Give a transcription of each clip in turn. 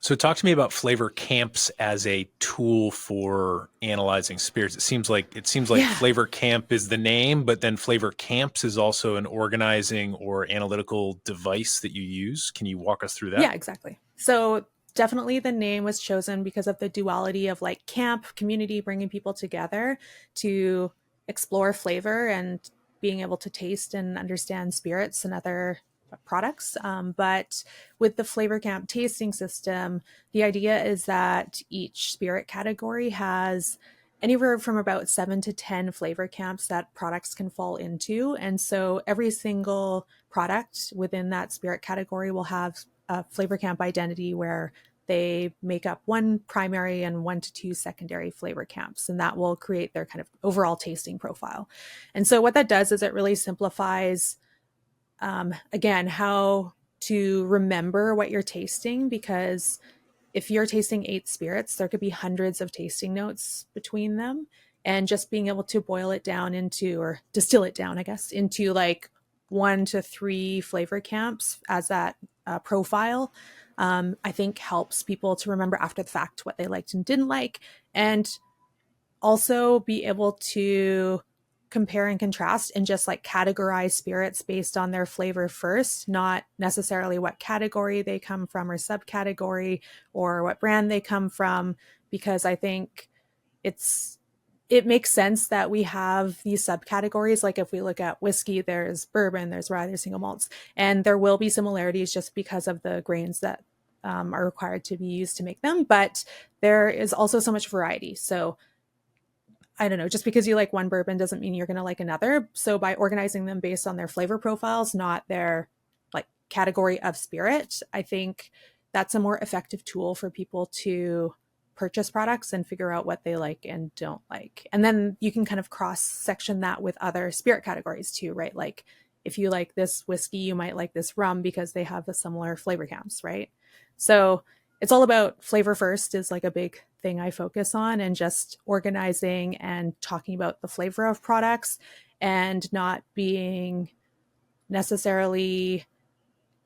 So talk to me about flavor camps as a tool for analyzing spirits. It seems like Yeah, flavor camp is the name, but then flavor camps is also an organizing or analytical device that you use. Can you walk us through that? yeah, exactly. So definitely the name was chosen because of the duality of like camp, community, bringing people together to explore flavor and being able to taste and understand spirits and other products. But with the flavor camp tasting system, the idea is that each spirit category has anywhere from about 7 to 10 flavor camps that products can fall into. And so every single product within that spirit category will have a flavor camp identity where they make up one primary and 1 to 2 secondary flavor camps, and that will create their kind of overall tasting profile. And so, what that does is it really simplifies, again, how to remember what you're tasting, because if you're tasting 8 spirits, there could be hundreds of tasting notes between them. And just being able to boil it down into, or distill it down, I guess, into like 1 to 3 flavor camps as that profile, I think helps people to remember after the fact what they liked and didn't like. And also be able to compare and contrast and just like categorize spirits based on their flavor first, not necessarily what category they come from or subcategory or what brand they come from, because I think it's it makes sense that we have these subcategories. Like if we look at whiskey, there's bourbon, there's rye, there's single malts, and there will be similarities just because of the grains that are required to be used to make them. But there is also so much variety. So I don't know, just because you like one bourbon doesn't mean you're going to like another. So by organizing them based on their flavor profiles, not their like category of spirit, I think that's a more effective tool for people to purchase products and figure out what they like and don't like. And then you can kind of cross section that with other spirit categories too, right? Like if you like this whiskey, you might like this rum because they have the similar flavor counts, right? So it's all about flavor first is like a big thing I focus on, and just organizing and talking about the flavor of products and not being necessarily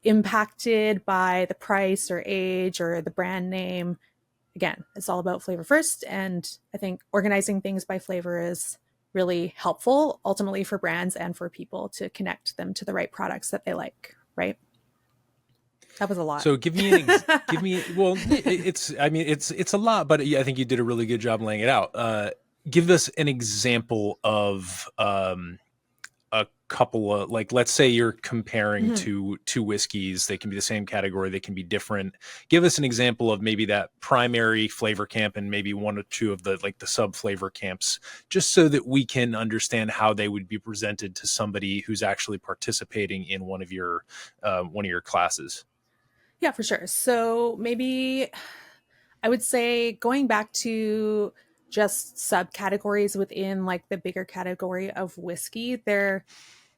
impacted by the price or age or the brand name. Again, it's all about flavor first. And I think organizing things by flavor is really helpful ultimately for brands and for people to connect them to the right products that they like, right? That was a lot. So give me well it's I mean it's a lot, but yeah, I think you did a really good job laying it out. Give us an example of a couple of, like, let's say you're comparing Mhm. two whiskeys. They can be the same category, they can be different. Give us an example of maybe that primary flavor camp and maybe one or two of the, like, the sub flavor camps, just so that we can understand how they would be presented to somebody who's actually participating in one of your classes. Yeah, for sure. So maybe I would say going back to just subcategories within like the bigger category of whiskey, there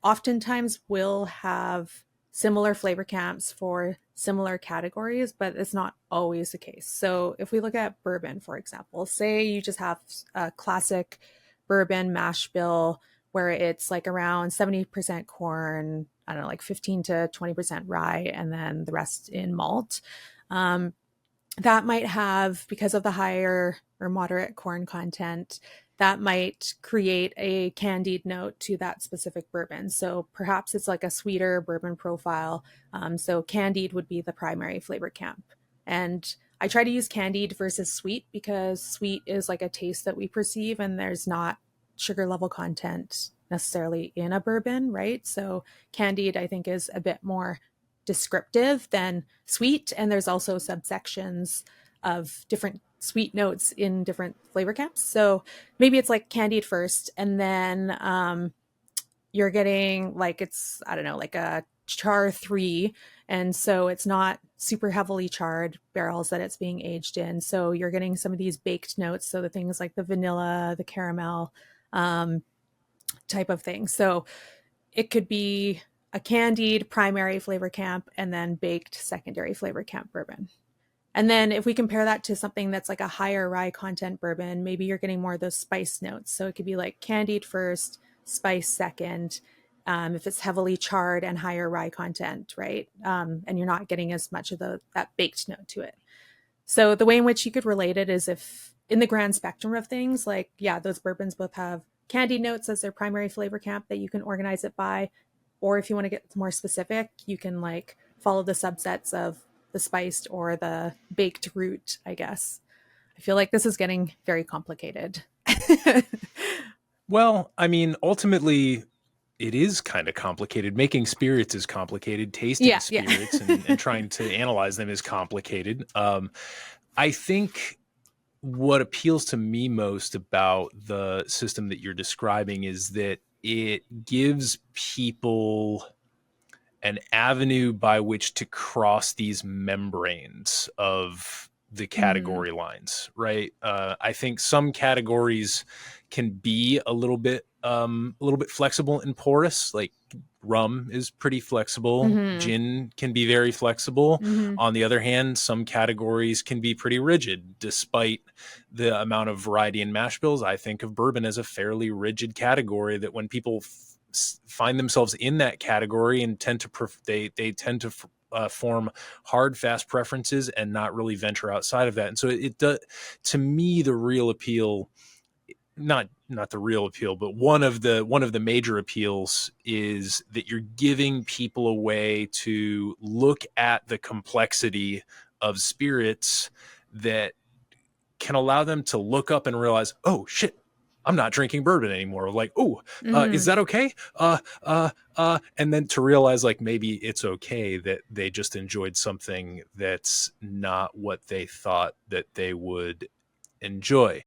oftentimes will have similar flavor camps for similar categories, but it's not always the case. So if we look at bourbon, for example, say you just have a classic bourbon mash bill where it's like around 70% corn, I don't know, like 15 to 20% rye, and then the rest in malt. Um, that might have, because of the higher or moderate corn content, that might create a candied note to that specific bourbon. So perhaps it's like a sweeter bourbon profile. So candied would be the primary flavor camp. And I try to use candied versus sweet because sweet is like a taste that we perceive, and there's not sugar level content necessarily in a bourbon, right? So candied, I think, is a bit more descriptive than sweet. And there's also subsections of different sweet notes in different flavor camps. So maybe it's like candied first, and then you're getting like, it's, I don't know, like a char 3. And so it's not super heavily charred barrels that it's being aged in. So you're getting some of these baked notes. So the things like the vanilla, the caramel um, type of thing. So it could be a candied primary flavor camp and then baked secondary flavor camp bourbon. And then if we compare that to something that's like a higher rye content bourbon, maybe you're getting more of those spice notes. So it could be like candied first, spice second, if it's heavily charred and higher rye content, right? And you're not getting as much of that baked note to it. So the way in which you could relate it is if in the grand spectrum of things, like, yeah, those bourbons both have candy notes as their primary flavor camp that you can organize it by. Or if you want to get more specific, you can like follow the subsets of the spiced or the baked root, I guess. I feel like this is getting very complicated. Well, I mean, ultimately, it is kind of complicated. Making spirits is complicated. Tasting Yeah, yeah. spirits and trying to analyze them is complicated. I think what appeals to me most about the system that you're describing is that it gives people an avenue by which to cross these membranes of the Mm, category lines, right? I think some categories can be a little bit flexible and porous. Like rum is pretty flexible. hmm. Gin can be very flexible. Hmm. On the other hand, some categories can be pretty rigid, despite the amount of variety in mash bills. I think of bourbon as a fairly rigid category that when people find themselves in that category and tend to they tend to form hard fast preferences and not really venture outside of that. And so it does, to me, the real appeal, not the real appeal, but one of the major appeals is that you're giving people a way to look at the complexity of spirits that can allow them to look up and realize, oh shit, I'm not drinking bourbon anymore. Like, oh, is Hmm. that okay? And then to realize like maybe it's okay that they just enjoyed something that's not what they thought that they would enjoy.